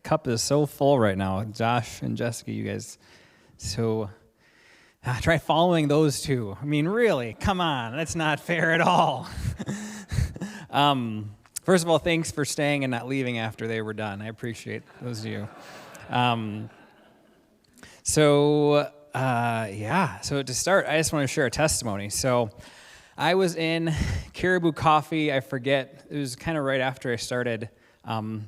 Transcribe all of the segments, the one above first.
cup is so full right now. Josh and Jessica, you guys, so try following those two. I mean, really, come on, that's not fair at all. First of all, thanks for staying and not leaving after they were done. I appreciate those of you. So to start, I just want to share a testimony. So I was in Caribou Coffee. I forget, it was kind of right after I started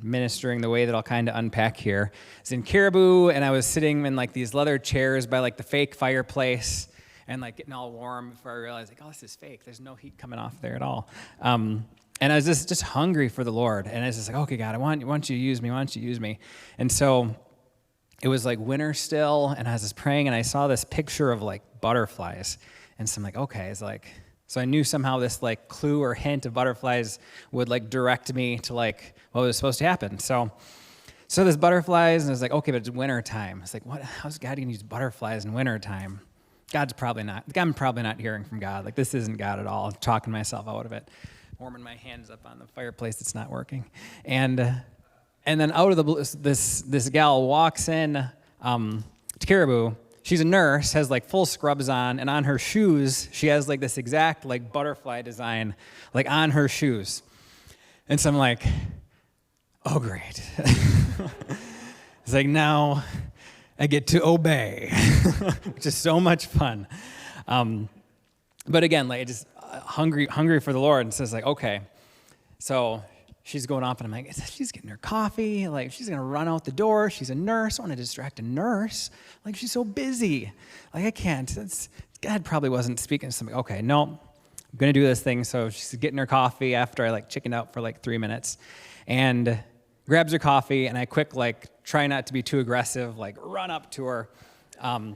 ministering the way that I'll kind of unpack here. I was in Caribou, and I was sitting in like these leather chairs by like the fake fireplace and like getting all warm before I realized like, oh, this is fake. There's no heat coming off there at all. And I was just hungry for the Lord. And I was just like, okay, God, I want you to use me. I want you to use me. And so it was like winter still, and I was just praying, and I saw this picture of like butterflies. And so I'm like, okay, it's like, so I knew somehow this like clue or hint of butterflies would like direct me to like what was supposed to happen. So there's butterflies, and I was like, okay, but it's winter time. It's like, what? How's God gonna use butterflies in winter time? I'm probably not hearing from God. Like, this isn't God at all. I'm talking myself out of it, warming my hands up on the fireplace that's not working, and then out of the blue, this gal walks in to Caribou. She's a nurse, has like full scrubs on, and on her shoes, she has like this exact like butterfly design like on her shoes. And so I'm like, oh, great. It's like, now I get to obey, which is so much fun. But again, like just hungry for the Lord, and so it's like, okay. So she's going off, and I'm like, she's getting her coffee. Like, she's going to run out the door. She's a nurse. I want to distract a nurse. Like, she's so busy. Like, I can't. God probably wasn't speaking to something. Okay, no, I'm going to do this thing. So she's getting her coffee after I, like, chickened out for, like, 3 minutes. And grabs her coffee, and I quick, like, try not to be too aggressive, like, run up to her. And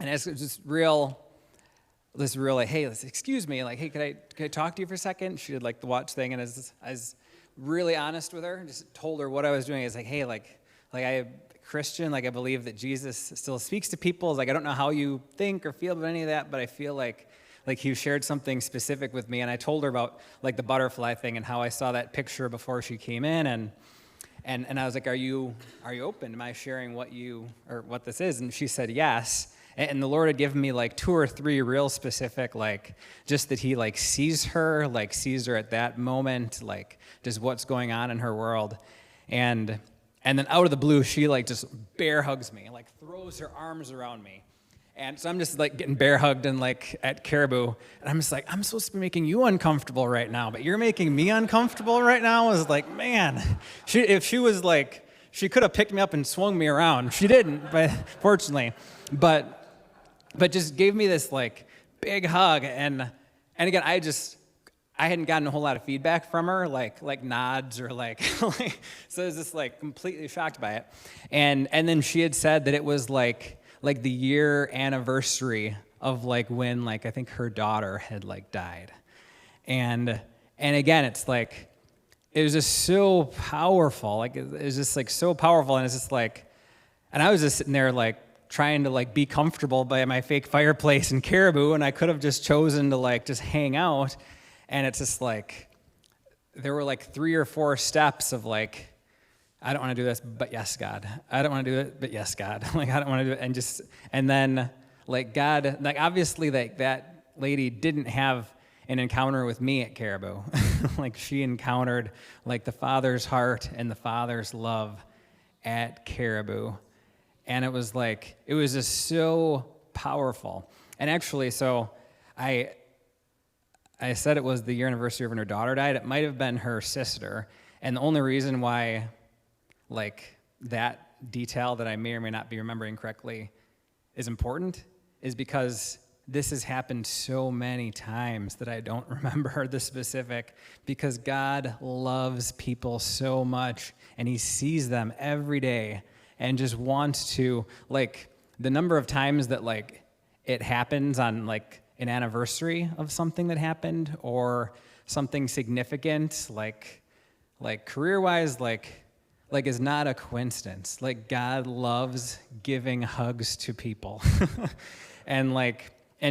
it's just like, hey, excuse me. Like, hey, could I talk to you for a second? She did, like, the watch thing, and I was really honest with her, just told her what I was doing. It's like, hey, like I'm Christian, like I believe that Jesus still speaks to people. It's like, I don't know how you think or feel about any of that, but I feel like he shared something specific with me. And I told her about like the butterfly thing and how I saw that picture before she came in, and I was like, are you open? Am I sharing what this is? And she said yes. And the Lord had given me like 2 or 3 real specific, like just that he like sees her at that moment, like just what's going on in her world. And then out of the blue, she like just bear hugs me, like throws her arms around me. And so I'm just like getting bear hugged and like at Caribou. And I'm just like, I'm supposed to be making you uncomfortable right now, but you're making me uncomfortable right now. I was like, man, if she was like, she could have picked me up and swung me around. She didn't, but fortunately. But just gave me this like big hug, and again, I hadn't gotten a whole lot of feedback from her, like nods or like so I was just like completely shocked by it, and then she had said that it was like the year anniversary of like when like I think her daughter had like died, and again, it's like it was just so powerful, like it was just like so powerful, and it's just like, and I was just sitting there like trying to like be comfortable by my fake fireplace in Caribou, and I could have just chosen to like just hang out, and it's just like there were like 3 or 4 steps of like, I don't want to do this, but yes, God. I don't want to do it, but yes, God. Like, I don't want to do it, and then like God, like obviously like that lady didn't have an encounter with me at Caribou. Like she encountered like the Father's heart and the Father's love at Caribou. And it was just so powerful. And actually, so I said it was the year anniversary of when her daughter died. It might have been her sister. And the only reason why, like, that detail that I may or may not be remembering correctly is important is because this has happened so many times that I don't remember the specific, because God loves people so much, and he sees them every day. And just wants to, like, the number of times that, like, it happens on, like, an anniversary of something that happened or something significant, like career-wise, like is not a coincidence. Like, God loves giving hugs to people. And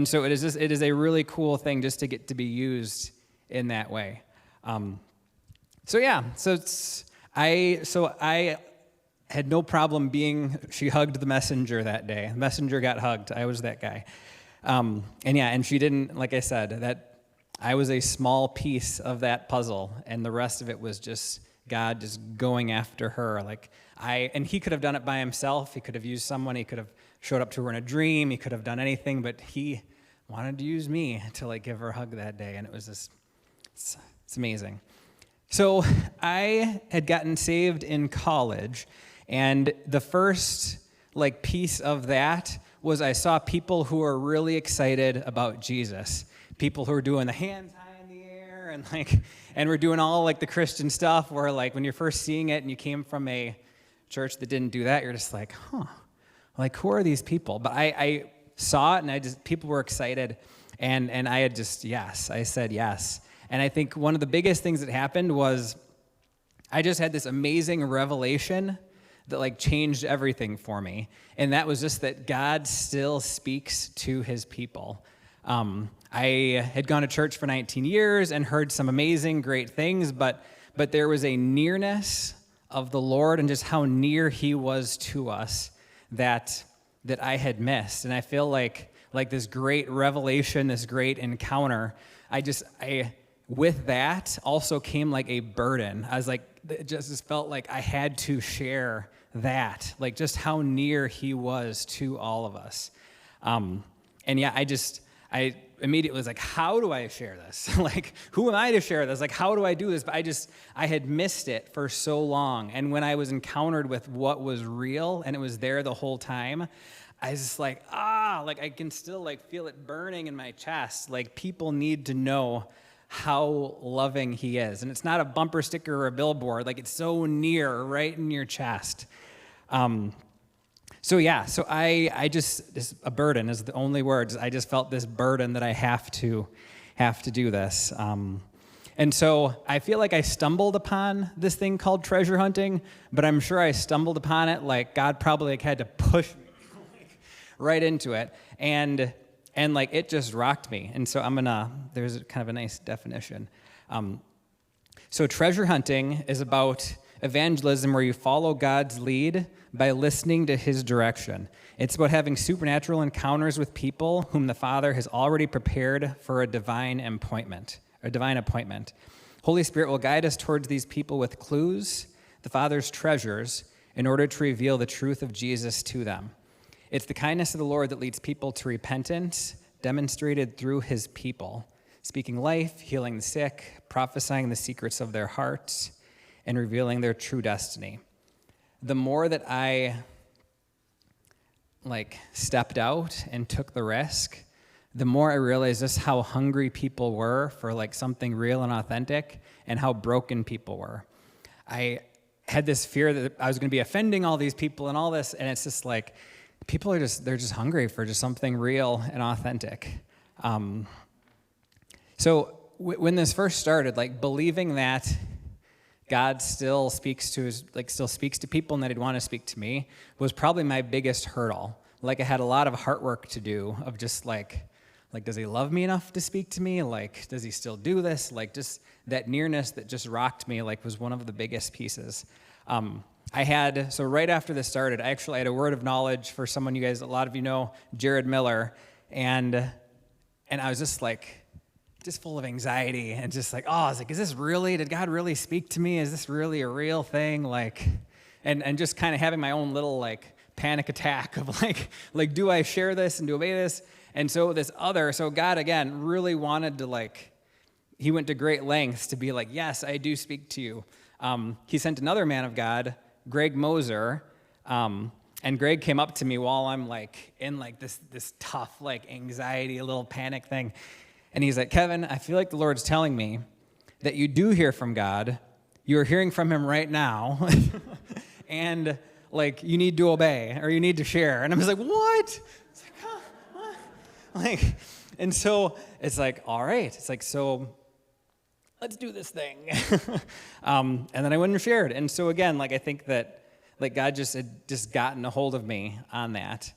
so it is a really cool thing just to get to be used in that way. I had no problem she hugged the messenger that day. The messenger got hugged. I was that guy. And she didn't, like I said, that I was a small piece of that puzzle, and the rest of it was just God just going after her. And he could have done it by himself. He could have used someone. He could have showed up to her in a dream. He could have done anything, but he wanted to use me to give her a hug that day, and it was just, it's amazing. So I had gotten saved in college, and the first piece of that was I saw people who were really excited about Jesus. People who were doing the hands high in the air and we're doing all the Christian stuff where when you're first seeing it and you came from a church that didn't do that, you're just who are these people? But I saw it and people were excited and I had I said yes. And I think one of the biggest things that happened was I just had this amazing revelation that changed everything for me. And that was just that God still speaks to his people. I had gone to church for 19 years and heard some amazing, great things, but there was a nearness of the Lord and just how near he was to us that I had missed. And I feel like this great revelation, this great encounter, with that also came a burden. I was it just felt like I had to share that, just how near he was to all of us. I immediately was how do I share this? Who am I to share this? How do I do this? But I had missed it for so long. And when I was encountered with what was real and it was there the whole time, I was just I can still feel it burning in my chest. People need to know how loving he is. And it's not a bumper sticker or a billboard. It's so near, right in your chest. So I just a burden is the only words. I just felt this burden that I have to do this. And so I feel like I stumbled upon this thing called treasure hunting, but I'm sure I stumbled upon it God probably had to push me right into it. And it just rocked me. And so there's kind of a nice definition. So treasure hunting is about evangelism where you follow God's lead by listening to his direction. It's about having supernatural encounters with people whom the Father has already prepared for a divine appointment. Holy Spirit will guide us towards these people with clues, the Father's treasures, in order to reveal the truth of Jesus to them. It's the kindness of the Lord that leads people to repentance, demonstrated through his people, speaking life, healing the sick, prophesying the secrets of their hearts, and revealing their true destiny. The more that I stepped out and took the risk, the more I realized just how hungry people were for something real and authentic and how broken people were. I had this fear that I was going to be offending all these people and all this, and it's just people they're just hungry for just something real and authentic. So when this first started, believing that God still speaks to people and that he'd want to speak to me was probably my biggest hurdle. I had a lot of heart work to do of just does he love me enough to speak to me? Does he still do this? Just that nearness that just rocked me, was one of the biggest pieces. So right after this started, I actually had a word of knowledge for someone you guys, a lot of you know, Jared Miller, and I was just full of anxiety and just I was is this really, did God really speak to me? Is this really a real thing? And just kind of having my own little panic attack of do I share this and do obey this? And so God again really wanted to he went to great lengths to be yes, I do speak to you. He sent another man of God, Greg Moser, and Greg came up to me while I'm in this tough anxiety, a little panic thing. And he's Kevin, I feel the Lord's telling me that you do hear from God. You're hearing from him right now. And you need to obey or you need to share. And I'm just what? It's what? And so it's all right. It's so let's do this thing. And then I went and shared. And so again, I think that God had just gotten a hold of me on that.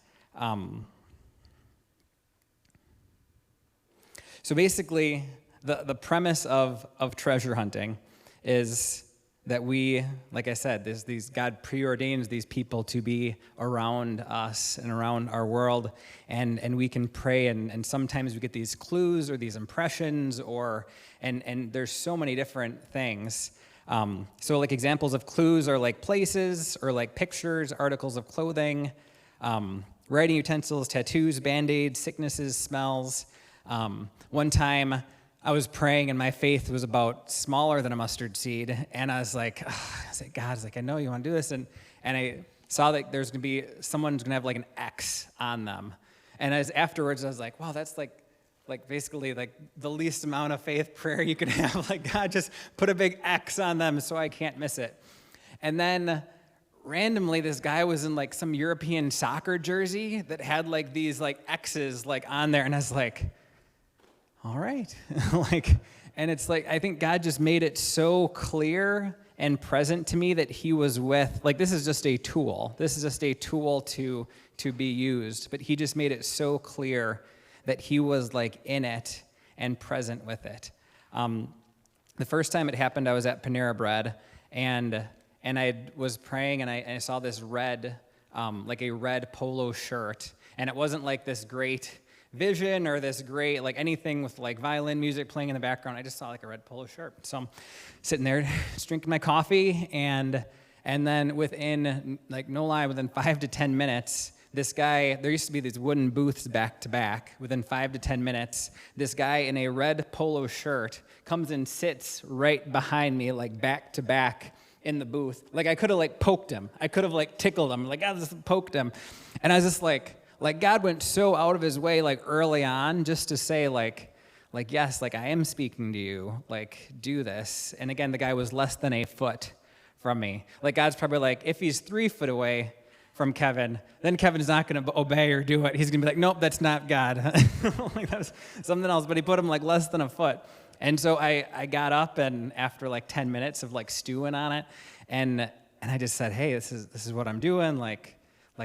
So basically, the premise of treasure hunting is that we, like I said, God preordains these people to be around us and around our world, and we can pray, and sometimes we get these clues or these impressions, and there's so many different things. So like examples of clues are like places or like pictures, articles of clothing, writing utensils, tattoos, band-aids, sicknesses, smells. One time I was praying and my faith was about smaller than a mustard seed, and I was like, God, I know you want to do this, and I saw that there's going to be, someone's going to have like an X on them, and afterwards I was like, wow, that's like basically like the least amount of faith prayer you could have, like, God, just put a big X on them so I can't miss it. And then randomly this guy was in like some European soccer jersey that had like these like X's like on there, and I was like, all right. And it's like, I think God just made it so clear and present to me that he was with, like, this is just a tool. This is just a tool to be used. But he just made it so clear that he was like in it and present with it. The first time it happened, I was at Panera Bread, and I was praying, and I saw this red, like a red polo shirt. And it wasn't like this great vision or this great, like anything with like violin music playing in the background. I just saw like a red polo shirt. So I'm sitting there just drinking my coffee, and then within, like no lie, within 5 to 10 minutes, this guy, there used to be these wooden booths back to back. Within 5 to 10 minutes, this guy in a red polo shirt comes and sits right behind me, like back to back in the booth. Like I could have like poked him. I could have like tickled him. Like I just poked him. And I was just like God went so out of his way, like early on, just to say like yes, like I am speaking to you, like do this. And again, the guy was less than a foot from me. Like God's probably like, if he's 3 foot away from Kevin, then Kevin's not going to obey or do it. He's going to be like, nope, that's not God. Like that was something else. But he put him like less than a foot. And so I got up, and after like 10 minutes of like stewing on it, and I just said, hey, this is what I'm doing. Like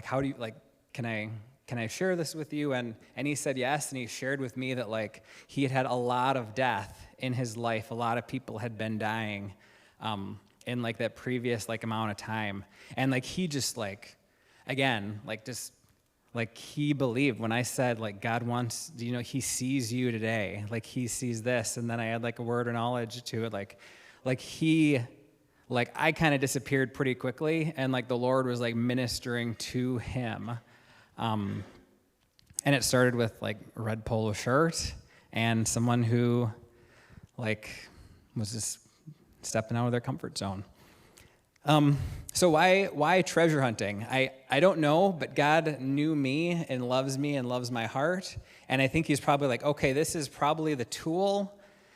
how do you, like, can I share this with you? And he said yes, and he shared with me that like he had a lot of death in his life. A lot of people had been dying in like that previous like amount of time. And like he just like, again, like just like he believed when I said like God wants, he sees you today. Like he sees this. And then I had like a word of knowledge to it. Like I kind of disappeared pretty quickly, and like the Lord was like ministering to him. And it started with like a red polo shirt and someone who like was just stepping out of their comfort zone. So why treasure hunting? I don't know, but God knew me and loves my heart. And I think he's probably like, okay, this is probably the tool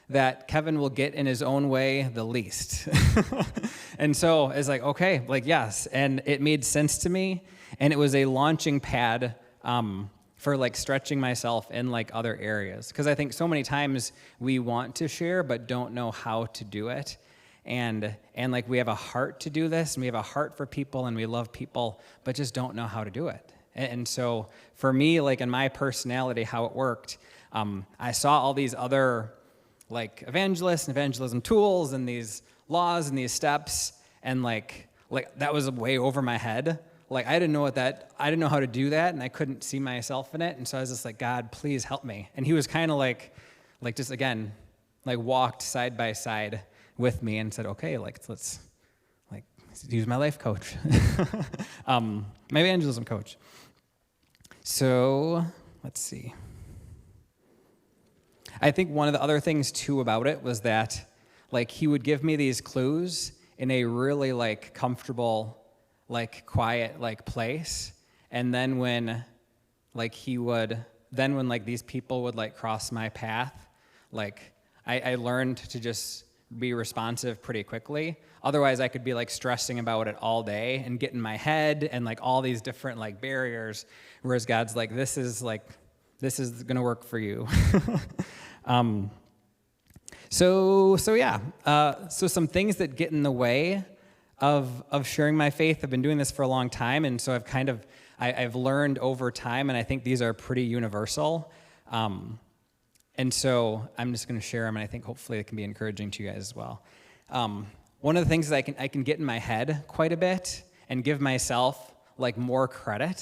that Kevin will get in his own way the least. And so it's like, okay, like, yes. And it made sense to me. And it was a launching pad for like stretching myself in like other areas. Because I think so many times we want to share, but don't know how to do it. And like we have a heart to do this, and we have a heart for people, and we love people, but just don't know how to do it. And so for me, like in my personality, how it worked, I saw all these other like evangelists and evangelism tools and these laws and these steps, and like that was way over my head. Like I didn't know how to do that, and I couldn't see myself in it. And so I was just like, God, please help me. And he was kind of like just again, like walked side by side with me and said, okay, like let's use my life coach, my evangelism coach. So let's see. I think one of the other things too about it was that like he would give me these clues in a really like comfortable, like quiet, like place. And then when these people would like cross my path, like I learned to just be responsive pretty quickly. Otherwise I could be like stressing about it all day and get in my head and like all these different like barriers. Whereas God's like, this is going to work for you. So some things that get in the way of sharing my faith. I've been doing this for a long time, and so I've learned over time, and I think these are pretty universal. And so I'm just going to share them, and I think hopefully it can be encouraging to you guys as well. one of the things that I can get in my head quite a bit and give myself like more credit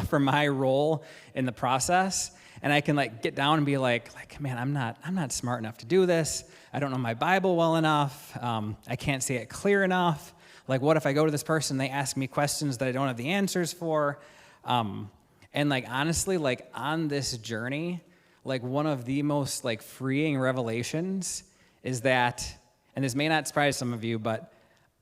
for my role in the process. And I can like get down and be like, man, I'm not smart enough to do this. I don't know my Bible well enough. I can't say it clear enough. Like, what if I go to this person, they ask me questions that I don't have the answers for? And like, honestly, like on this journey, like one of the most like freeing revelations is that, and this may not surprise some of you, but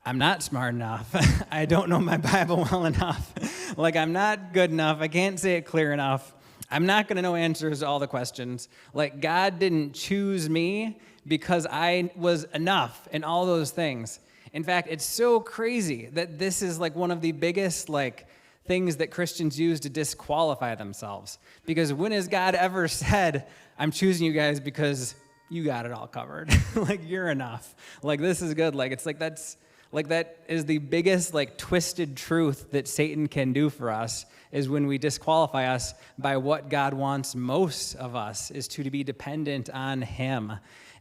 I'm not smart enough. I don't know my Bible well enough. Like, I'm not good enough. I can't say it clear enough. I'm not going to know answers to all the questions. Like, God didn't choose me because I was enough in all those things. In fact, it's so crazy that this is like one of the biggest like things that Christians use to disqualify themselves. Because when has God ever said, I'm choosing you guys because you got it all covered? Like, you're enough. Like, this is good. Like, it's like that is the biggest like twisted truth that Satan can do for us, is when we disqualify us by what God wants most of us, is to be dependent on him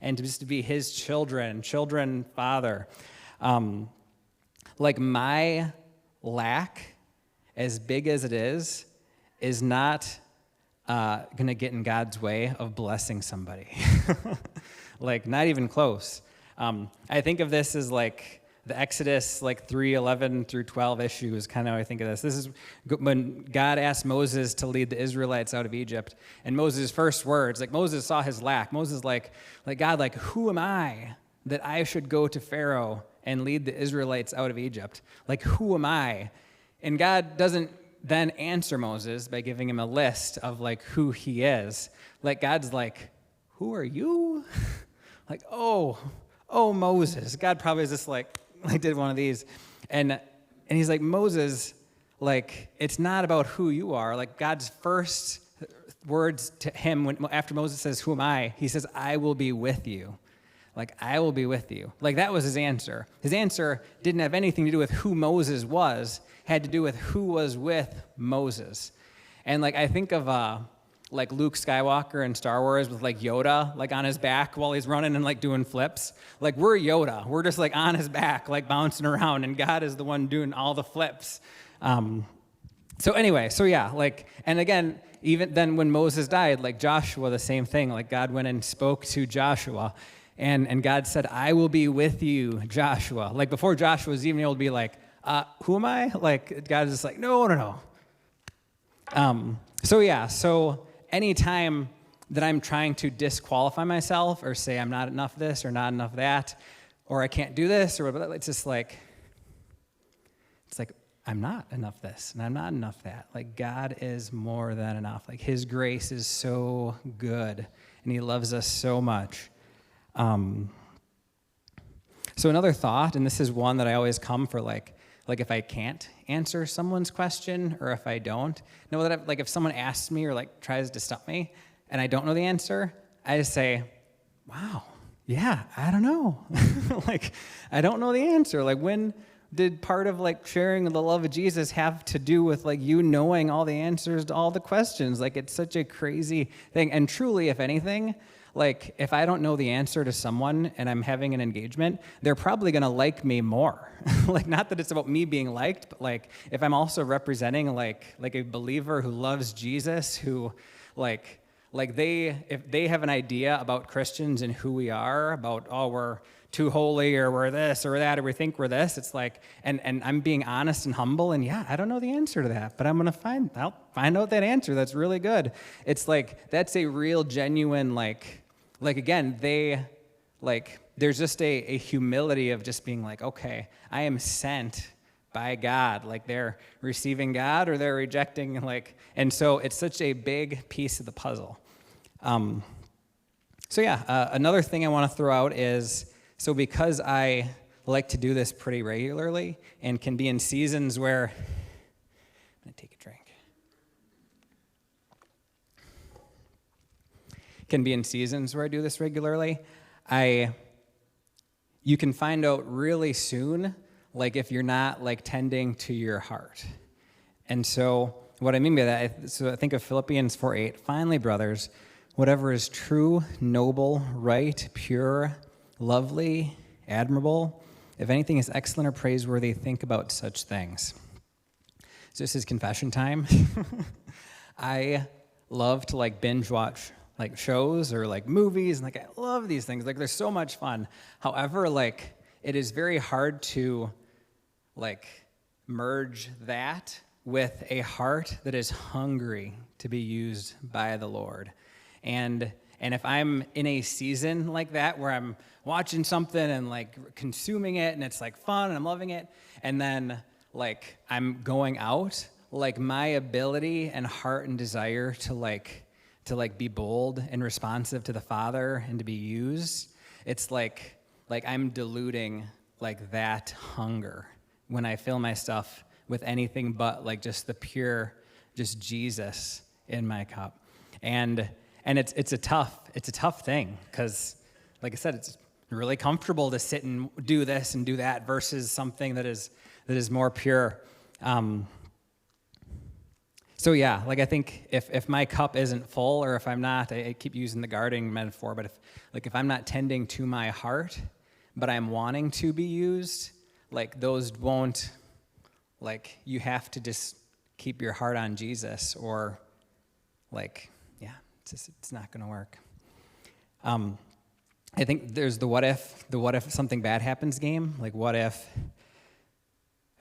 and just to be his children, Father. Like, my lack, as big as it is not going to get in God's way of blessing somebody. Like, not even close. I think of this as like the Exodus, like 3:11 through 12 issue is kind of how I think of this. This is when God asked Moses to lead the Israelites out of Egypt. And Moses' first words, like Moses saw his lack. Moses like God, like, who am I that I should go to Pharaoh and lead the Israelites out of Egypt? Like, who am I? And God doesn't then answer Moses by giving him a list of like who he is. Like, God's like, who are you? Like, oh, Moses. God probably is just like did one of these. And he's like, Moses, like, it's not about who you are. Like, God's first words to him after Moses says, who am I? He says, I will be with you. Like, I will be with you. Like, that was his answer. His answer didn't have anything to do with who Moses was, had to do with who was with Moses. And like, I think of like Luke Skywalker in Star Wars with like Yoda like on his back while he's running and like doing flips. Like, we're Yoda. We're just like on his back, like bouncing around, and God is the one doing all the flips. So anyway, so yeah, like, and again, even then when Moses died, like Joshua, the same thing. Like, God went and spoke to Joshua, and God said, I will be with you, Joshua. Like, before Joshua was even able to be like, who am I? Like, God is just like, no. So yeah, so anytime that I'm trying to disqualify myself or say I'm not enough this or not enough that, or I can't do this, or whatever, it's just like, I'm not enough this and I'm not enough that. Like, God is more than enough. Like, his grace is so good and he loves us so much. So another thought, and this is one that I always come for, like if I can't answer someone's question, or if I don't know that, like if someone asks me or like tries to stump me and I don't know the answer, I just say, wow, yeah, I don't know. Like, I don't know the answer. Like, when did part of like sharing the love of Jesus have to do with like you knowing all the answers to all the questions? Like, it's such a crazy thing. And truly, if anything, like, if I don't know the answer to someone and I'm having an engagement, they're probably going to like me more. Like, not that it's about me being liked, but like, if I'm also representing like a believer who loves Jesus, who if they have an idea about Christians and who we are, about, oh, we're too holy, or we're this or that, or we think we're this, it's like, and I'm being honest and humble, and yeah, I don't know the answer to that, but I'll find out that answer. That's really good. It's like, that's a real genuine, like again, there's just a humility of just being like, okay, I am sent by God. Like, they're receiving God or they're rejecting, like, and so it's such a big piece of the puzzle. Another thing I want to throw out is, so because I like to do this pretty regularly and can be in seasons where, I'm going to take a drink. Can be in seasons where I do this regularly, you can find out really soon, like, if you're not like tending to your heart. And so what I mean by that, so I think of Philippians 4:8. Finally, brothers, whatever is true, noble, right, pure, lovely, admirable, If anything is excellent or praiseworthy, think about such things. So this is confession time. I love to binge watch shows or movies, and I love these things. They're so much fun. However, it is very hard to merge that with a heart that is hungry to be used by the Lord. And if I'm in a season like that where I'm watching something and consuming it and it's fun and I'm loving it, and then I'm going out, my ability and heart and desire to be bold and responsive to the Father and to be used, it's I'm diluting that hunger when I fill my stuff with anything but just the pure, just Jesus in my cup. And it's a tough thing, because like I said, it's really comfortable to sit and do this and do that versus something that is more pure. So yeah, I think if my cup isn't full, or if I'm not, I keep using the gardening metaphor, but if I'm not tending to my heart, but I'm wanting to be used, those won't, you have to just keep your heart on Jesus, or it's not going to work. I think there's the what if something bad happens game. What if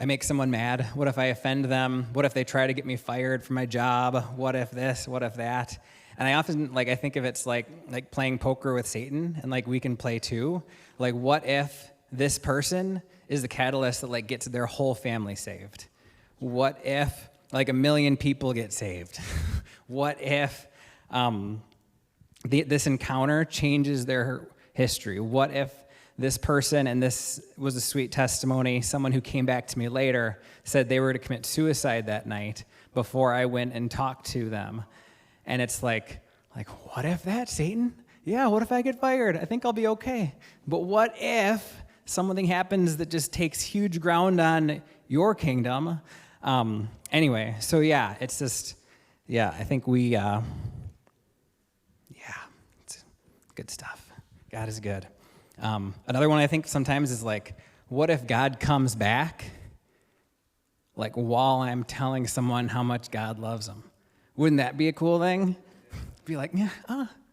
I make someone mad? What if I offend them? What if they try to get me fired from my job? What if this? What if that? And I often, I think of it's like playing poker with Satan, and we can play too. What if this person is the catalyst that gets their whole family saved? What if 1 million people get saved? What if this encounter changes their history? What if this person, and this was a sweet testimony, someone who came back to me later said they were to commit suicide that night before I went and talked to them. And it's what if that, Satan? Yeah, what if I get fired? I think I'll be okay. But what if something happens that just takes huge ground on your kingdom? Anyway, so yeah, it's just, I think it's good stuff. God is good. Another one I think sometimes is what if God comes back while I'm telling someone how much God loves them? Wouldn't that be a cool thing? Be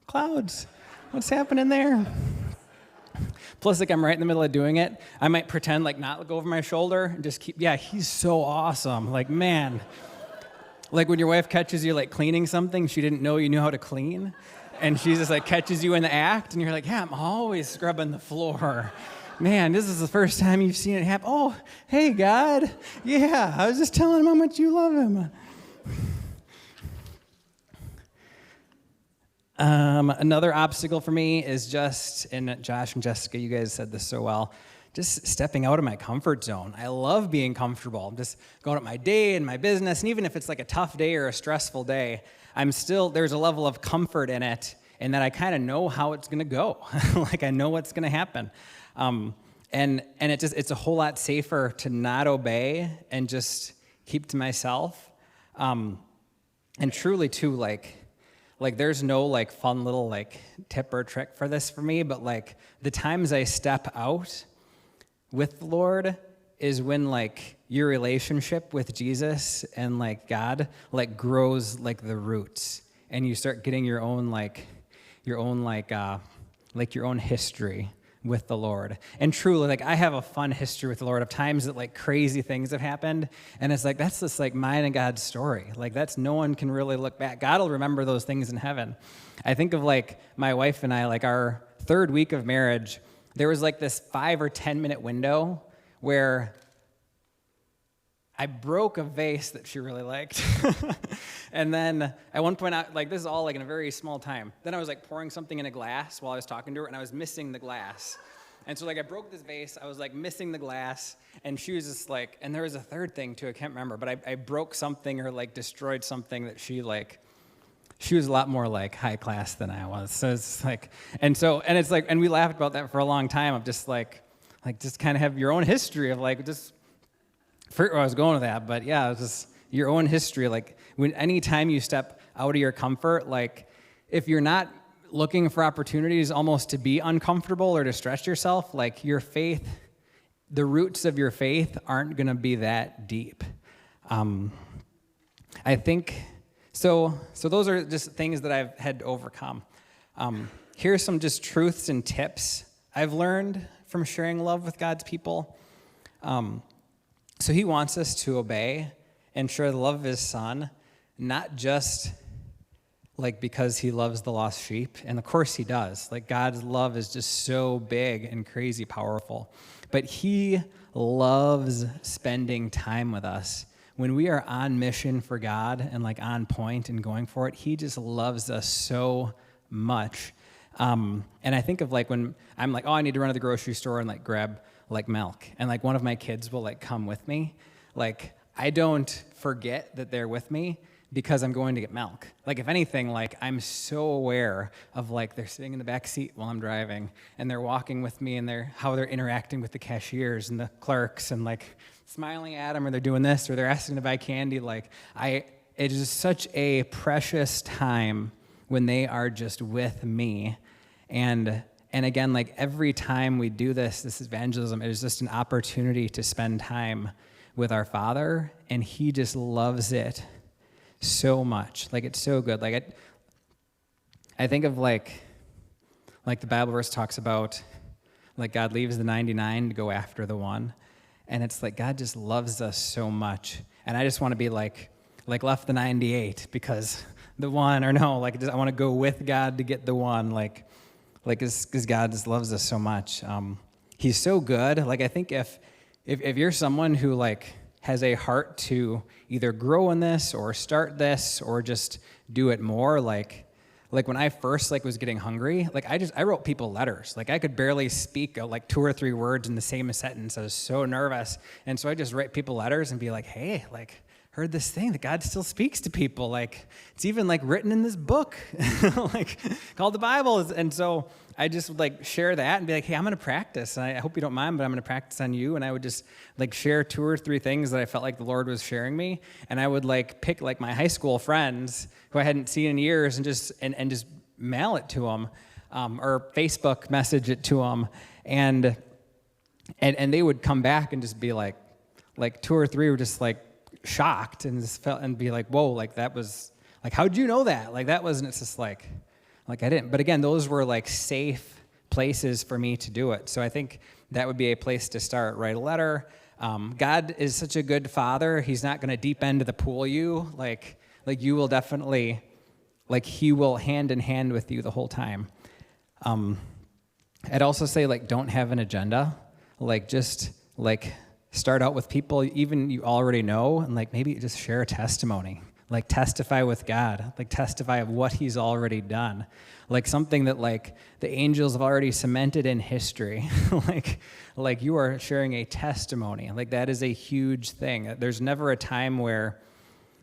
clouds, what's happening there? Plus, I'm right in the middle of doing it. I might pretend not look over my shoulder and just keep, he's so awesome. Man, when your wife catches you cleaning something she didn't know you knew how to clean, and she just catches you in the act, and you're I'm always scrubbing the floor. Man, this is the first time you've seen it happen. Oh, hey, God. Yeah, I was just telling him how much you love him. Another obstacle for me is just, and Josh and Jessica, you guys said this so well, just stepping out of my comfort zone. I love being comfortable. I'm just going about my day and my business, and even if it's a tough day or a stressful day, there's a level of comfort in it, and that I kind of know how it's going to go. I know what's going to happen. And it's a whole lot safer to not obey and just keep to myself. And truly too, there's no fun little tip or trick for this for me, but the times I step out with the Lord is when your relationship with Jesus and God grows the roots, and you start getting your own history with the Lord. And truly, I have a fun history with the Lord of times that crazy things have happened, and it's that's just mine and God's story. That's, no one can really look back. God will remember those things in heaven. I think of my wife and I, our third week of marriage, there was this 5 or 10 minute window where I broke a vase that she really liked. And then at one point, this is all in a very small time. Then I was pouring something in a glass while I was talking to her, and I was missing the glass. And so I broke this vase, I was missing the glass, and she was just and there was a third thing too, I can't remember, but I broke something or destroyed something that she was a lot more high class than I was. So it's and we laughed about that for a long time of just just kind of have your own history of just, I forget where I was going with that, but yeah, it was just your own history. When anytime you step out of your comfort, if you're not looking for opportunities almost to be uncomfortable or to stretch yourself, your faith the roots of your faith aren't going to be that deep. I think, so those are just things that I've had to overcome. Here's some just truths and tips I've learned from sharing love with God's people. So he wants us to obey and share the love of his son, not just like because he loves the lost sheep, and of course he does. Like God's love is just so big and crazy powerful, but he loves spending time with us. When we are on mission for God and like on point and going for it, he just loves us so much. And I think of like when I'm like, oh, I need to run to the grocery store and like grab like milk, and like one of my kids will like come with me. Like I don't forget that they're with me because I'm going to get milk. Like if anything, like I'm so aware of like they're sitting in the back seat while I'm driving and they're walking with me and how they're interacting with the cashiers and the clerks and like smiling at them, or they're doing this, or they're asking to buy candy. Like it is such a precious time when they are just with me. And again, like every time we do this evangelism, it is just an opportunity to spend time with our Father, and he just loves it so much. Like it's so good. Like I think of like the Bible verse talks about like God leaves the 99 to go after the one. And it's like God just loves us so much. And I just want to be like left the 98 because the one, or no, like I want to go with God to get the one, like because God just loves us so much. He's so good. Like I think if you're someone who like has a heart to either grow in this or start this or just do it more, like when I first like was getting hungry, like I wrote people letters. Like I could barely speak like 2 or 3 words in the same sentence. I was so nervous. And so I just write people letters and be like, hey, like heard this thing that God still speaks to people. Like it's even like written in this book like called the Bible. And so I just would like share that and be like, hey, I'm going to practice. And I hope you don't mind, but I'm going to practice on you. And I would just like share 2 or 3 things that I felt like the Lord was sharing me. And I would like pick like my high school friends who I hadn't seen in years and just mail it to them, or Facebook message it to them. And they would come back and just be like 2 or 3 were just like shocked and just felt and be like, whoa, like that was like, how'd you know that? Like that wasn't, it's just like I didn't. But again, those were like safe places for me to do it. So I think that would be a place to start. Write a letter. God is such a good father. He's not going to deep end the pool you. Like you will definitely, like he will hand in hand with you the whole time. I'd also say like don't have an agenda. Like just like start out with people even you already know, and like maybe just share a testimony. Like testify with God, like testify of what he's already done. Like something that like the angels have already cemented in history. like you are sharing a testimony. Like that is a huge thing. There's never a time where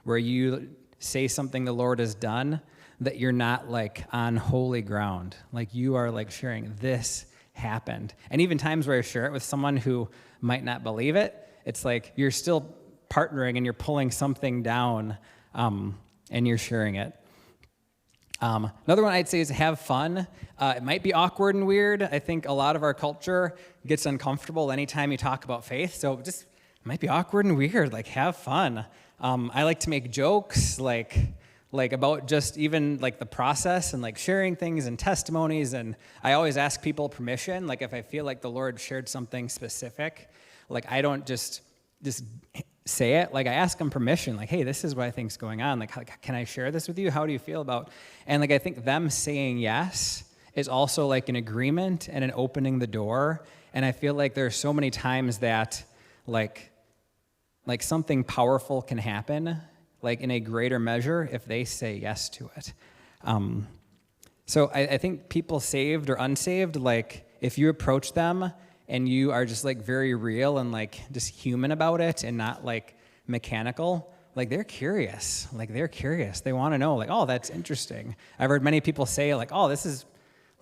you say something the Lord has done that you're not like on holy ground. Like you are like sharing this happened. And even times where I share it with someone who might not believe it, it's like you're still partnering and you're pulling something down, and you're sharing it. Another one I'd say is have fun. It might be awkward and weird. I think a lot of our culture gets uncomfortable anytime you talk about faith, so just it might be awkward and weird. Like have fun. I like to make jokes like about just even like the process and like sharing things and testimonies, and I always ask people permission. Like if I feel like the Lord shared something specific, like I don't just say it. Like I ask them permission, like, hey, this is what I think's going on. Like, can I share this with you? How do you feel about? And like I think them saying yes is also like an agreement and an opening the door. And I feel like there's so many times that like something powerful can happen, like in a greater measure if they say yes to it. So I think people saved or unsaved, like if you approach them and you are just like very real and like just human about it and not like mechanical, like they're curious. They want to know, like, oh, that's interesting. I've heard many people say like, oh, this is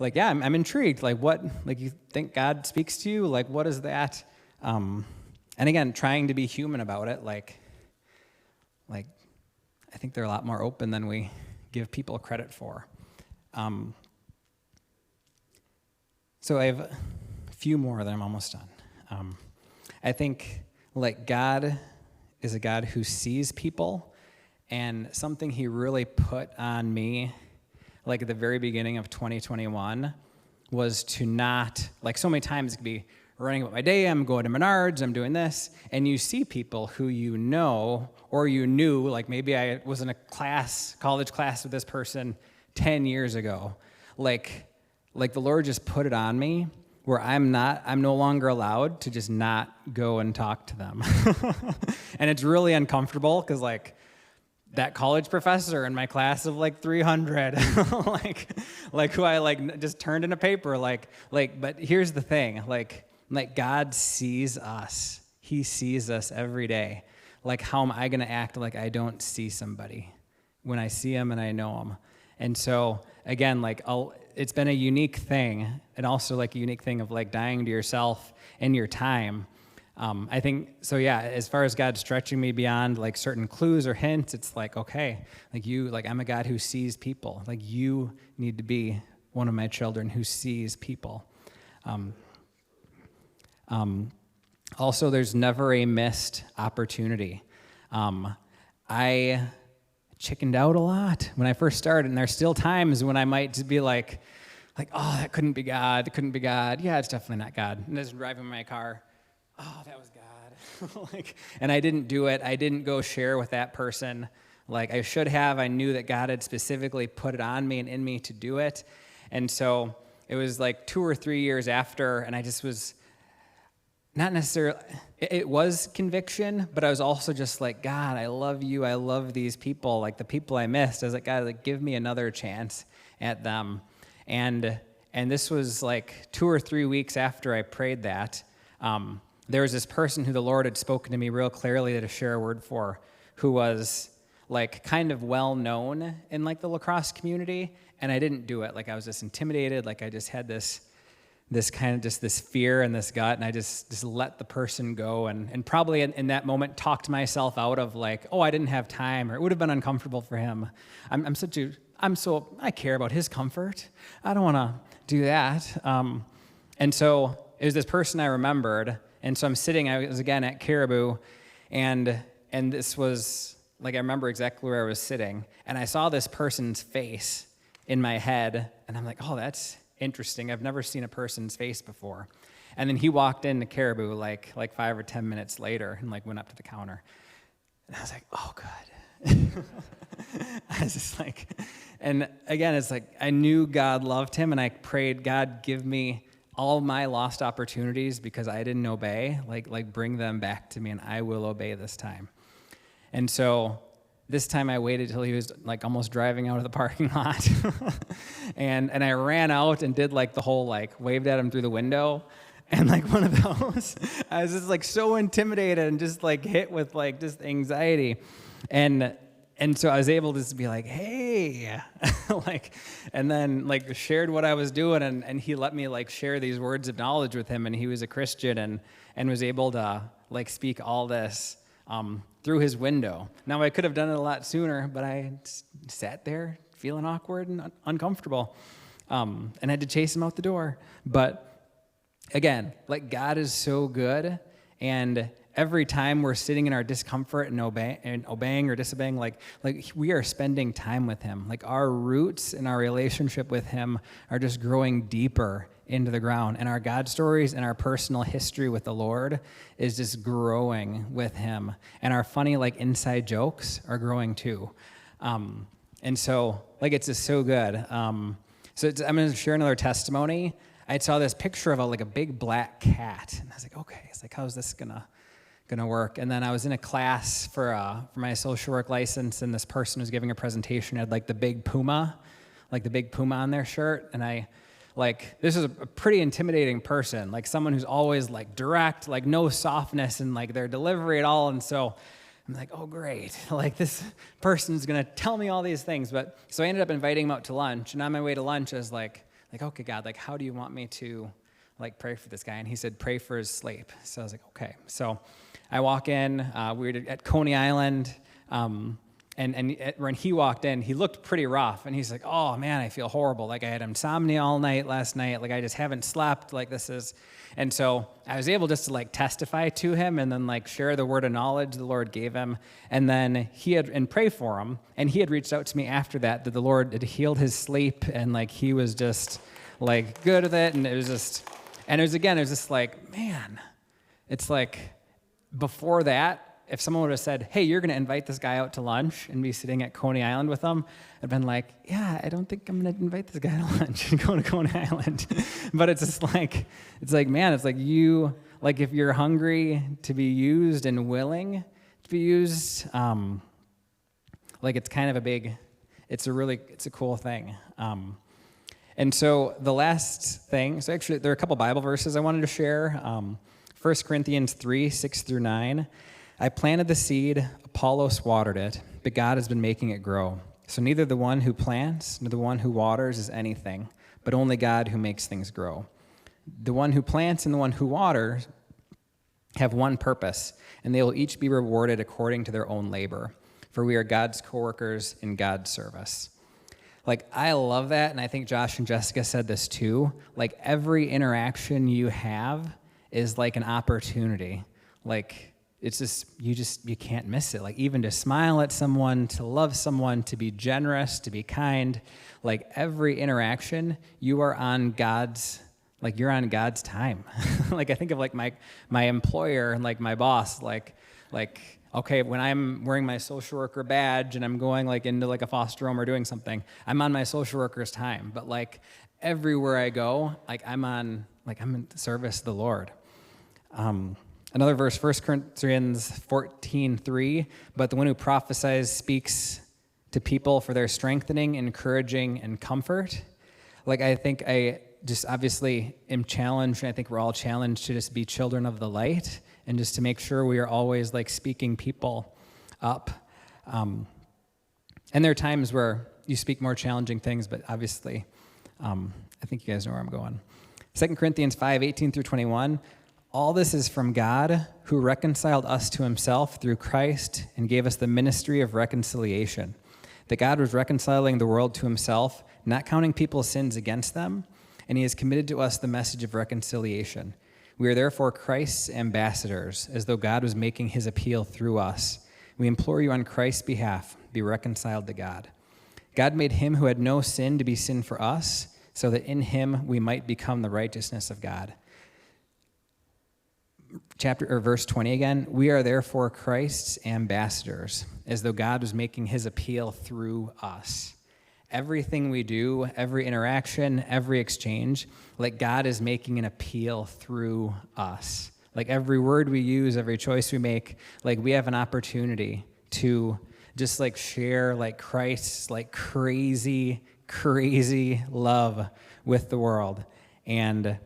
like, yeah, I'm intrigued. Like what, like you think God speaks to you? Like what is that? And again, trying to be human about it, like I think they're a lot more open than we give people credit for. So I have a few more that I'm almost done. I think like God is a God who sees people, and something he really put on me like at the very beginning of 2021 was to not, like so many times it could be running about my day, I'm going to Menards, I'm doing this, and you see people who you know or you knew, like maybe I was in a college class with this person 10 years ago. Like the Lord just put it on me where I'm no longer allowed to just not go and talk to them. And it's really uncomfortable because like that college professor in my class of like 300, like who I like just turned in a paper, but here's the thing, like God sees us. He sees us every day. Like, how am I going to act like I don't see somebody when I see him and I know him? And so again, it's been a unique thing, and also like a unique thing of like dying to yourself and your time. I think, so yeah, as far as God stretching me beyond like certain clues or hints, it's like, okay, I'm a God who sees people. Like you need to be one of my children who sees people. Also, there's never a missed opportunity. I chickened out a lot when I first started, and there's still times when I might just be like, oh, that couldn't be God. It couldn't be God. Yeah, it's definitely not God. And just driving my car, oh, that was God. And I didn't do it. I didn't go share with that person like I should have. I knew that God had specifically put it on me and in me to do it. And so it was like 2 or 3 years after, and I just was not necessarily, it was conviction, but I was also just like, God, I love you. I love these people, like the people I missed. I was like, God, like, give me another chance at them. And this was like 2 or 3 weeks after I prayed that. There was this person who the Lord had spoken to me real clearly to share a word for, who was like kind of well known in like the lacrosse community, and I didn't do it. Like I was just intimidated. Like I just had this kind of just this fear and this gut, and I just let the person go, and probably in that moment talked myself out of like, oh, I didn't have time, or it would have been uncomfortable for him. I care about his comfort. I don't want to do that. And so it was this person I remembered, and so I was again at Caribou, and this was like, I remember exactly where I was sitting, and I saw this person's face in my head, and I'm like, oh, that's interesting. I've never seen a person's face before. And then he walked into Caribou like 5 or 10 minutes later and like went up to the counter. And I was like, oh, good. I was just like, and again, it's like I knew God loved him, and I prayed, God, give me all my lost opportunities because I didn't obey, like bring them back to me, and I will obey this time. And so this time I waited till he was like almost driving out of the parking lot. and I ran out and did like the whole like waved at him through the window. And like one of those, I was just like so intimidated and just like hit with like just anxiety. And so I was able to just be like, hey, and then like shared what I was doing, and he let me like share these words of knowledge with him, and he was a Christian and was able to like speak all this through his window. Now, I could have done it a lot sooner, but I sat there feeling awkward and uncomfortable, and had to chase him out the door. But again, like God is so good, and every time we're sitting in our discomfort and obeying or disobeying, like we are spending time with him. Like our roots in our relationship with him are just growing deeper into the ground, and our God stories and our personal history with the Lord is just growing with him, and our funny like inside jokes are growing too. And so like it's just so good. I'm going to share another testimony. I saw this picture of a big black cat, and I was like, okay, it's like, how's this gonna work? And then I was in a class for my social work license, and this person was giving a presentation, had like the big puma on their shirt, and this is a pretty intimidating person, like someone who's always like direct, like no softness in like their delivery at all. And so I'm like, oh great, like this person's gonna tell me all these things. But so I ended up inviting him out to lunch, and on my way to lunch I was like, okay, God, like how do you want me to like pray for this guy? And he said, pray for his sleep. So I was like, okay. So I walk in, we were at Coney Island, when he walked in, he looked pretty rough, and he's like, "Oh man, I feel horrible. Like I had insomnia all night last night. Like I just haven't slept. Like this is," and so I was able just to like testify to him, and then like share the word of knowledge the Lord gave him, and then and pray for him, and he had reached out to me after that the Lord had healed his sleep, and like he was just like good with it, and it was just like, man, it's like before that. If someone would have said, "Hey, you're going to invite this guy out to lunch and be sitting at Coney Island with him," I'd been like, "Yeah, I don't think I'm going to invite this guy to lunch and go to Coney Island." But it's just like, man, it's like if you're hungry to be used and willing to be used, it's kind of it's a cool thing. And so the last thing, so actually there are a couple Bible verses I wanted to share. 1 Corinthians 3:6-9. I planted the seed, Apollos watered it, but God has been making it grow. So neither the one who plants nor the one who waters is anything, but only God who makes things grow. The one who plants and the one who waters have one purpose, and they will each be rewarded according to their own labor. For we are God's co-workers in God's service. Like, I love that, and I think Josh and Jessica said this too. Like, every interaction you have is like an opportunity. Like, it's you can't miss it. Like, even to smile at someone, to love someone, to be generous, to be kind, like every interaction, you're on God's time. Like, I think of like my employer and like my boss, like, okay, when I'm wearing my social worker badge and I'm going like into like a foster home or doing something, I'm on my social worker's time. But like everywhere I go, like I'm in service of the Lord. Another verse, 1 Corinthians 14:3, but the one who prophesies speaks to people for their strengthening, encouraging, and comfort. Like, I think I just obviously am challenged, and I think we're all challenged to just be children of the light and just to make sure we are always like speaking people up. And there are times where you speak more challenging things, but obviously, I think you guys know where I'm going. 2 Corinthians 5:18-21, all this is from God, who reconciled us to himself through Christ and gave us the ministry of reconciliation. That God was reconciling the world to himself, not counting people's sins against them, and he has committed to us the message of reconciliation. We are therefore Christ's ambassadors, as though God was making his appeal through us. We implore you on Christ's behalf, be reconciled to God. God made him who had no sin to be sin for us, so that in him we might become the righteousness of God. Verse 20 again, we are therefore Christ's ambassadors, as though God was making his appeal through us. Everything we do, every interaction, every exchange, like God is making an appeal through us. Like every word we use, every choice we make, like we have an opportunity to just like share like Christ's like crazy, crazy love with the world. And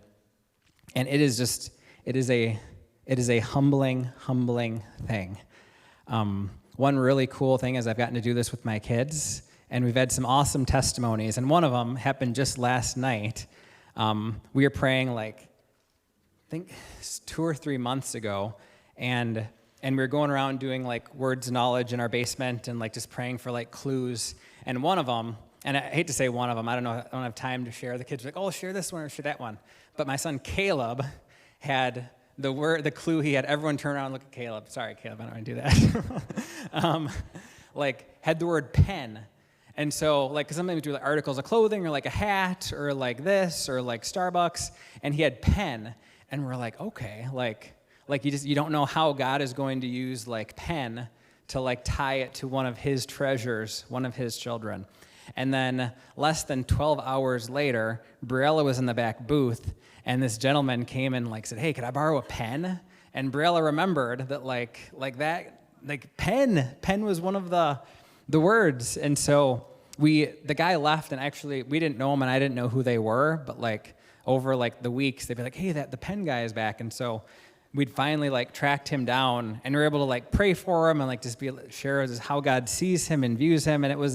it is a humbling thing. One really cool thing is I've gotten to do this with my kids, and we've had some awesome testimonies, and one of them happened just last night. We were praying like, I think 2 or 3 months ago, and we were going around doing like words of knowledge in our basement and like just praying for like clues. And one of them, and I hate to say one of them, I don't have time to share. The kids were like, oh, share this one or share that one. But my son Caleb had the clue. He had everyone turn around and look at Caleb. Sorry, Caleb, I don't want to do that. Had the word pen. And so, like, 'cause sometimes we do like articles of clothing or like a hat or like this or like Starbucks, and he had pen, and we're like, okay, like you don't know how God is going to use like pen to like tie it to one of his treasures, one of his children. And then less than 12 hours later, Briella was in the back booth, and this gentleman came and like said, hey, could I borrow a pen? And Briella remembered that pen was one of the words. And so the guy left, and actually we didn't know him, and I didn't know who they were, but like over like the weeks, they'd be like, hey, the pen guy is back. And so we'd finally like tracked him down, and we were able to like pray for him and like just share how God sees him and views him. And it was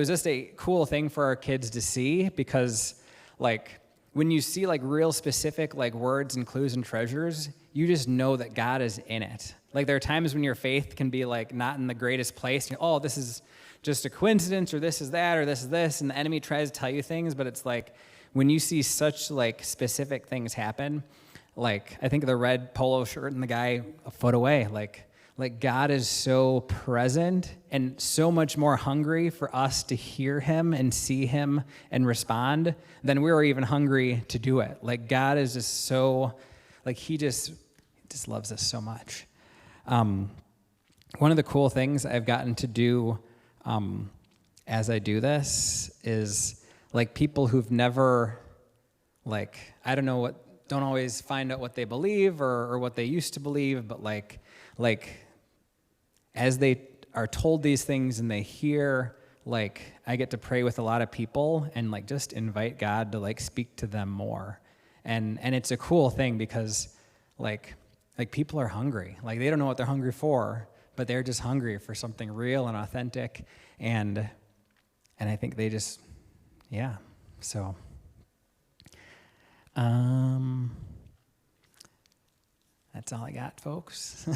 just a cool thing for our kids to see, because like when you see like real specific like words and clues and treasures, you just know that God is in it. Like there are times when your faith can be like not in the greatest place. Oh, this is just a coincidence, or this is that, or this is this, and the enemy tries to tell you things, but it's like when you see such like specific things happen, like I think of the red polo shirt and the guy a foot away, like God is so present and so much more hungry for us to hear him and see him and respond than we were even hungry to do it. Like God is just so, like he just loves us so much. One of the cool things I've gotten to do as I do this is like people who've never, like, I don't always find out what they believe or what they used to believe, but like as they are told these things and they hear, like, I get to pray with a lot of people and like just invite God to like speak to them more. And it's a cool thing because like people are hungry. Like they don't know what they're hungry for, but they're just hungry for something real and authentic. And I think they just, yeah. So, that's all I got, folks.